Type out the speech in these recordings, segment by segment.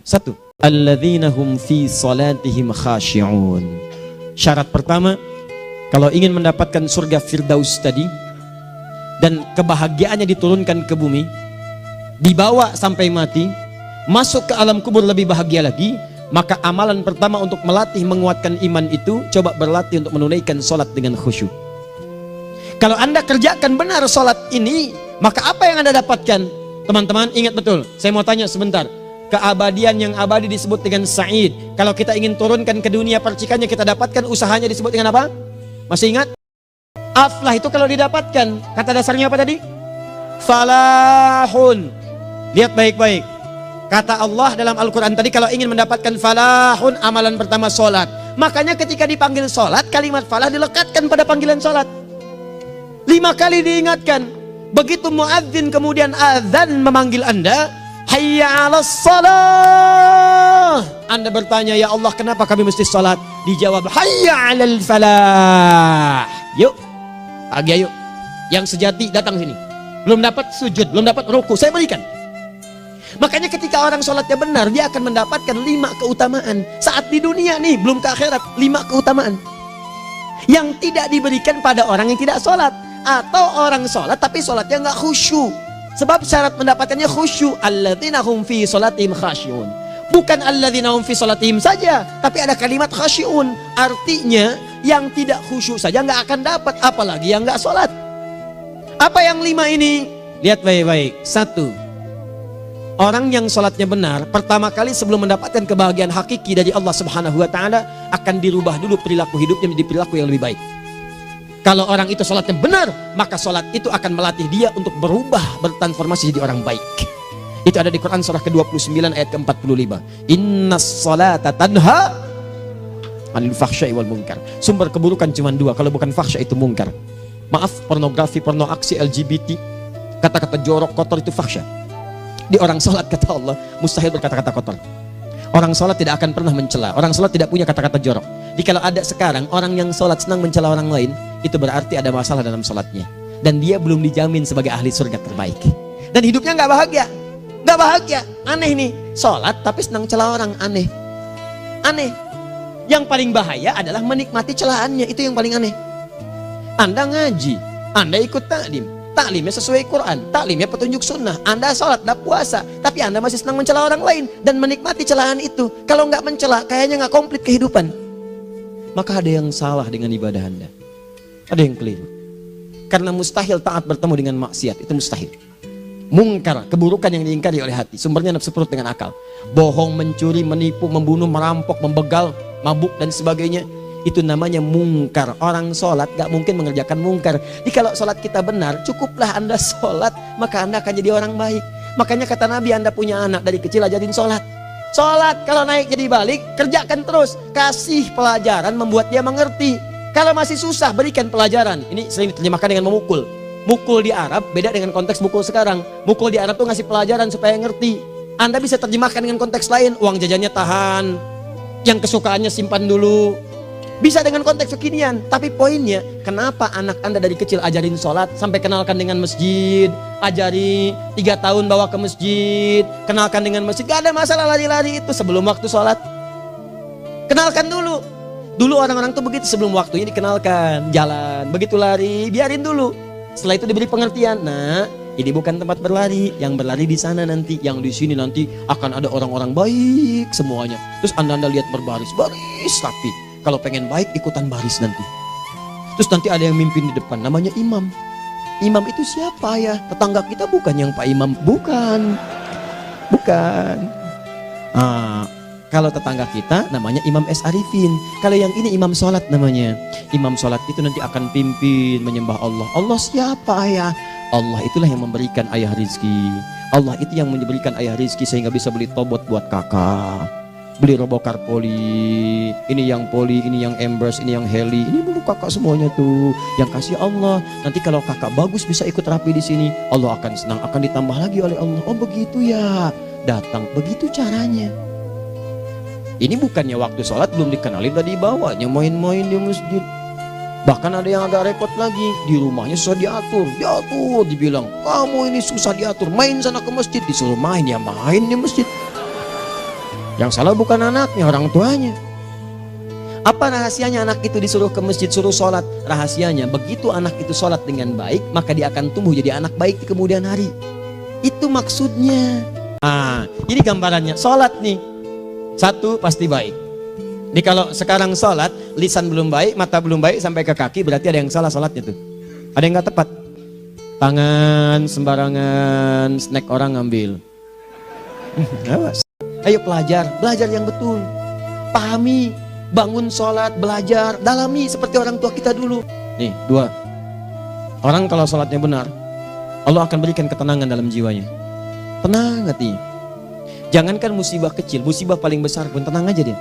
Satu, alladzina hum fi salatihim khashi'un. Syarat pertama, kalau ingin mendapatkan surga Firdaus tadi dan kebahagiaannya diturunkan ke bumi, dibawa sampai mati, masuk ke alam kubur lebih bahagia lagi, maka amalan pertama untuk melatih menguatkan iman itu, coba berlatih untuk menunaikan sholat dengan khusyuk. Kalau Anda kerjakan benar sholat ini, maka apa yang Anda dapatkan? Teman-teman ingat betul, saya mau tanya sebentar. Keabadian yang abadi disebut dengan sa'id. Kalau kita ingin turunkan ke dunia percikannya kita dapatkan, usahanya disebut dengan apa? Masih ingat? Aflah itu kalau didapatkan, kata dasarnya apa tadi? Falahun. Lihat baik-baik. Kata Allah dalam Al-Quran tadi, kalau ingin mendapatkan falahun, amalan pertama sholat. Makanya ketika dipanggil sholat, kalimat falah dilekatkan pada panggilan sholat. 5 kali diingatkan. Begitu muadzin kemudian azan memanggil Anda, hayya 'alas shalah. Anda bertanya, ya Allah kenapa kami mesti sholat? Dijawab, hayya 'alal falah. Yuk, pagi yuk. Yang sejati datang sini. Belum dapat sujud, belum dapat ruku, saya berikan. Makanya ketika orang sholatnya benar, dia akan mendapatkan 5 keutamaan. Saat di dunia nih, belum ke akhirat, 5 keutamaan yang tidak diberikan pada orang yang tidak sholat. Atau orang sholat tapi sholatnya nggak khusyuk. Sebab syarat mendapatkannya khusyuk. Alladzina hum fi sholatihim khasyi'un. Bukan alladzina hum fi sholatihim saja, tapi ada kalimat khasyi'un. Artinya yang tidak khusyuk saja nggak akan dapat, apalagi yang nggak sholat. Apa yang 5 ini? Lihat baik-baik. 1, orang yang sholatnya benar, pertama kali sebelum mendapatkan kebahagiaan hakiki dari Allah Subhanahu wa Ta'ala, akan dirubah dulu perilaku hidupnya menjadi perilaku yang lebih baik. Kalau orang itu sholatnya benar, maka sholat itu akan melatih dia untuk berubah, bertransformasi jadi orang baik. Itu ada di Quran surah ke-29 ayat ke-45. Innas sholata tanha 'anil fahsya'i wal munkar. Sumber keburukan cuma 2, kalau bukan fahsya itu munkar. Maaf, pornografi, porno aksi, LGBT, kata-kata jorok, kotor itu fahsya. Di orang sholat kata Allah, mustahil berkata-kata kotor. Orang sholat tidak akan pernah mencela. Orang sholat tidak punya kata-kata jorok. Jadi kalau ada sekarang orang yang sholat senang mencela orang lain, itu berarti ada masalah dalam sholatnya. Dan dia belum dijamin sebagai ahli surga terbaik. Dan hidupnya nggak bahagia. Nggak bahagia. Aneh nih. Sholat tapi senang celah orang. Aneh. Aneh. Yang paling bahaya adalah menikmati celahannya. Itu yang paling aneh. Anda ngaji. Anda ikut taklim. Taklimnya sesuai Quran. Taklimnya petunjuk sunnah. Anda sholat, Anda puasa. Tapi Anda masih senang mencela orang lain. Dan menikmati celahan itu. Kalau nggak mencela, kayaknya nggak komplit kehidupan. Maka ada yang salah dengan ibadah Anda. Ada yang keliru. Karena mustahil taat bertemu dengan maksiat. Itu mustahil. Mungkar, keburukan yang diingkari oleh hati. Sumbernya nafsu perut dengan akal. Bohong, mencuri, menipu, membunuh, merampok, membegal, mabuk dan sebagainya. Itu namanya mungkar. Orang sholat gak mungkin mengerjakan mungkar. Jadi kalau sholat kita benar, cukuplah Anda sholat, maka Anda akan jadi orang baik. Makanya kata Nabi, Anda punya anak dari kecil ajarin sholat. Sholat kalau naik jadi balik, kerjakan terus. Kasih pelajaran membuat dia mengerti. Kalau masih susah, berikan pelajaran. Ini sering diterjemahkan dengan memukul. Mukul di Arab beda dengan konteks mukul sekarang. Mukul di Arab tuh ngasih pelajaran supaya ngerti. Anda bisa terjemahkan dengan konteks lain. Uang jajannya tahan, yang kesukaannya simpan dulu. Bisa dengan konteks kekinian. Tapi poinnya, kenapa anak Anda dari kecil ajarin sholat, sampai kenalkan dengan masjid, ajari 3 tahun bawa ke masjid, kenalkan dengan masjid. Gak ada masalah lari-lari itu sebelum waktu sholat. Kenalkan dulu. Dulu orang-orang tuh begitu, sebelum waktunya dikenalkan, jalan, begitu lari, biarin dulu. Setelah itu diberi pengertian. Nah, ini bukan tempat berlari, yang berlari di sana nanti, yang di sini nanti akan ada orang-orang baik semuanya. Terus Anda lihat berbaris, baris rapi. Kalau pengen baik ikutan baris nanti. Terus nanti ada yang mimpin di depan, namanya imam. Imam itu siapa ya? Tetangga kita bukan yang Pak Imam, bukan. Bukan. Kalau tetangga kita namanya Imam S. Arifin. Kalau yang ini imam sholat namanya. Imam sholat itu nanti akan pimpin menyembah Allah. Allah siapa ya? Allah itulah yang memberikan ayah rizki. Allah itu yang memberikan ayah rizki sehingga bisa beli tobot buat kakak. Beli robokar poli. Ini yang poli, ini yang embers, ini yang heli. Ini dulu kakak semuanya tuh. Yang kasih Allah. Nanti kalau kakak bagus bisa ikut rapi di sini. Allah akan senang, akan ditambah lagi oleh Allah. Oh begitu ya. Datang, begitu caranya. Ini bukannya waktu sholat belum dikenalin tadi bawanya main-main di masjid. Bahkan ada yang agak repot lagi, di rumahnya susah diatur, dibilang kamu ini susah diatur, main sana ke masjid, disuruh main ya main di masjid. Yang salah bukan anaknya, orang tuanya. Apa rahasianya anak itu disuruh ke masjid, suruh sholat? Rahasianya, begitu anak itu sholat dengan baik, maka dia akan tumbuh jadi anak baik di kemudian hari. Itu maksudnya. Ini gambarannya. Sholat nih, satu pasti baik. Ini kalau sekarang sholat, lisan belum baik, mata belum baik, sampai ke kaki, berarti ada yang salah sholatnya tuh. Ada yang nggak tepat. Tangan sembarangan, snack orang ngambil. Awas. Ayo belajar yang betul. Pahami, bangun sholat, belajar, dalami seperti orang tua kita dulu. Nih, dua. Orang kalau sholatnya benar, Allah akan berikan ketenangan dalam jiwanya. Tenang hati. Jangankan musibah kecil, musibah paling besar pun tenang aja dia.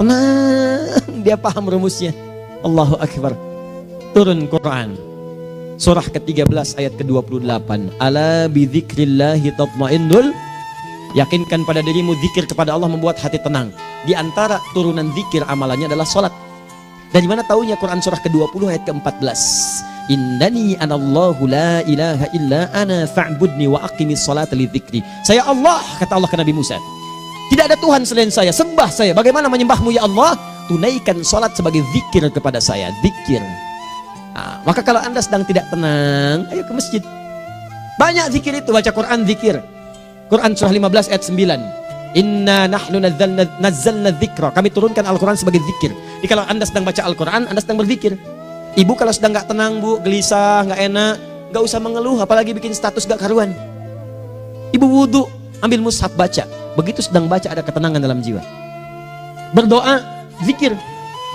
Tenang, dia paham rumusnya. Allahu Akbar. Turun Quran. Surah ke-13 ayat ke-28. Ala bidzikrillahi tatmainnul. Yakinkan pada dirimu, zikir kepada Allah membuat hati tenang. Di antara turunan zikir amalannya adalah sholat. Dari mana taunya? Quran surah ke-20 ayat ke-14. Innani anallahu la ilaha illa ana fa'budni wa aqimis sholata li dzikri. Saya Allah, kata Allah ke Nabi Musa. Tidak ada Tuhan selain saya, sembah saya. Bagaimana menyembahmu ya Allah? Tunaikan sholat sebagai zikir kepada saya. Zikir. Maka kalau anda sedang tidak tenang, ayo ke masjid. Banyak zikir itu, baca Quran zikir. Quran surah 15 ayat 9. Inna nahnu nazzalna dzikra. Kami turunkan Al-Quran sebagai zikir. Jadi kalau anda sedang baca Al-Quran, anda sedang berzikir. Ibu kalau sedang nggak tenang, bu, gelisah, nggak enak, nggak usah mengeluh, apalagi bikin status nggak karuan. Ibu wudhu, ambil mushaf baca. Begitu sedang baca ada ketenangan dalam jiwa. Berdoa, zikir.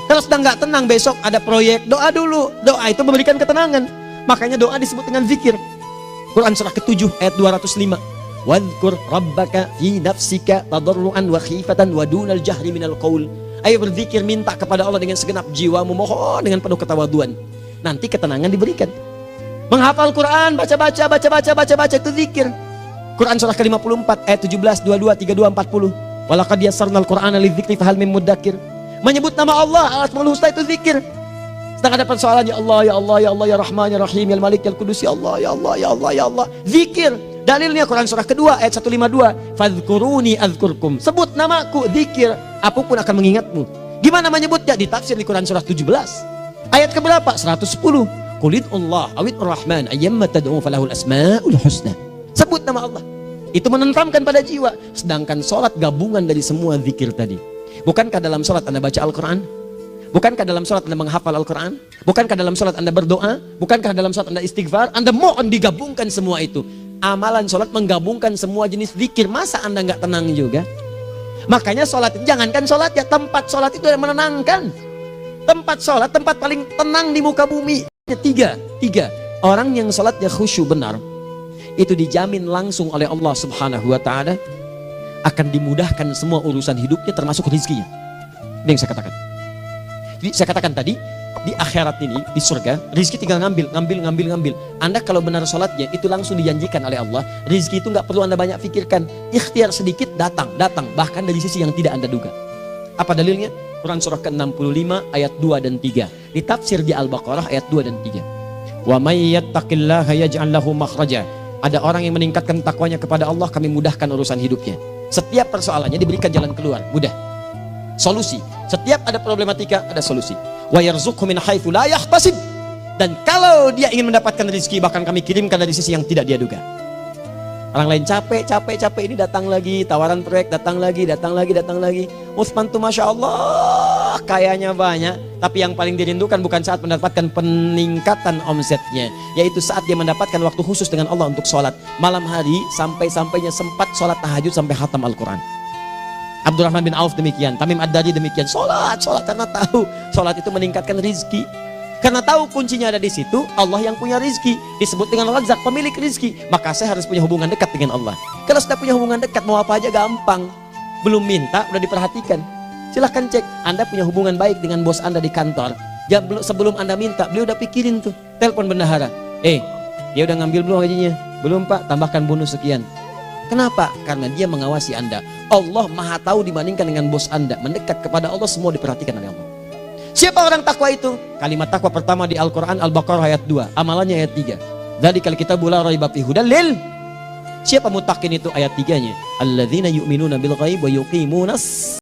Kalau sedang nggak tenang, besok ada proyek, doa dulu. Doa itu memberikan ketenangan. Makanya doa disebut dengan zikir. Quran surah ke-7 ayat 205. Wadhkur rabbaka fi nafsika tadarruan wa khifatan wa dunal jahri minal qaul. Ayo berzikir, minta kepada Allah dengan segenap jiwamu, mohon dengan penuh ketawaduan. Nanti ketenangan diberikan. Menghafal Quran, baca itu zikir. Quran surah ke-54 ayat 17, 22, 32, 40. Walaqad yassarnal Qur'ana lidzikri fahal mim mudzakir. Menyebut nama Allah, Al-Asmaul Husna itu zikir. Sedang ada persoalan, ya Allah, ya Allah, ya Allah, ya Rahman, ya Rahim, ya Malik, ya Qudus, ya Allah, ya Allah, ya Allah, ya Allah. Zikir. Dalilnya Quran surah kedua ayat 152. Fadhkuruni azkurkum. Sebut namaku, zikir. Apapun akan mengingatmu. Gimana menyebutnya? Ditafsir di Quran surah 17. Ayat keberapa? 110. Qulidullah awid rahman ayyamma tad'u falahul asmaul husna. Sebut nama Allah. Itu menentramkan pada jiwa. Sedangkan sholat gabungan dari semua zikir tadi. Bukankah dalam sholat anda baca Al-Quran? Bukankah dalam sholat anda menghafal Al-Quran? Bukankah dalam sholat anda berdoa? Bukankah dalam sholat anda istighfar? Anda mohon digabungkan semua itu. Amalan sholat menggabungkan semua jenis zikir. Masa anda nggak tenang juga? Makanya sholat, jangankan sholat ya, tempat sholat itu yang menenangkan. Tempat sholat, tempat paling tenang di muka bumi. Tiga. Orang yang sholatnya khusyuk benar, itu dijamin langsung oleh Allah Subhanahu wa Ta'ala akan dimudahkan semua urusan hidupnya, termasuk rezekinya. Ini yang saya katakan. Jadi saya katakan tadi, di akhirat ini, di surga, rezeki tinggal ngambil. Anda kalau benar sholatnya, itu langsung dijanjikan oleh Allah. Rezeki itu nggak perlu anda banyak pikirkan. Ikhtiar sedikit, datang. Bahkan dari sisi yang tidak anda duga. Apa dalilnya? Quran surah ke-65 ayat 2 dan 3. Ditafsir di Al-Baqarah ayat 2 dan 3. Wa may yattaqillaha yaj'al lahu makhraja. Ada orang yang meningkatkan takwanya kepada Allah, kami mudahkan urusan hidupnya. Setiap persoalannya diberikan jalan keluar, mudah. Solusi. Setiap ada problematika, ada solusi. Wa yarzuqhu min haitsu la yahtasib. Dan kalau dia ingin mendapatkan rezeki, bahkan kami kirimkan dari sisi yang tidak dia duga. Orang lain capek ini datang lagi, tawaran proyek datang lagi. Utsman tuh Masya Allah kayanya banyak, tapi yang paling dirindukan bukan saat mendapatkan peningkatan omsetnya, yaitu saat dia mendapatkan waktu khusus dengan Allah untuk sholat malam hari, sampai-sampainya sempat sholat tahajud sampai khatam Al-Quran. Abdurrahman bin Auf demikian, Tamim Ad-Dari demikian, sholat karena tahu sholat itu meningkatkan rizki. Karena tahu kuncinya ada di situ, Allah yang punya rizki, disebut dengan Razak, pemilik rizki. Maka saya harus punya hubungan dekat dengan Allah. Kalau sudah punya hubungan dekat, mau apa aja gampang. Belum minta, udah diperhatikan. Silahkan cek, anda punya hubungan baik dengan bos anda di kantor. Ya, sebelum anda minta, beliau udah pikirin tuh, telepon bendahara. Dia udah ngambil belum gajinya? Belum pak, tambahkan bonus sekian. Kenapa? Karena dia mengawasi anda. Allah maha tahu dibandingkan dengan bos anda. Mendekat kepada Allah, semua diperhatikan oleh Allah. Siapa orang takwa itu? Kalimat takwa pertama di Al-Quran Al-Baqarah ayat 2, amalannya ayat 3. Dzalikal kitabu la raiba fihi hudal lil. Siapa mutakin itu? Ayat 3-nya. Alladzina yu'minuna bil ghaib wa yuqimunas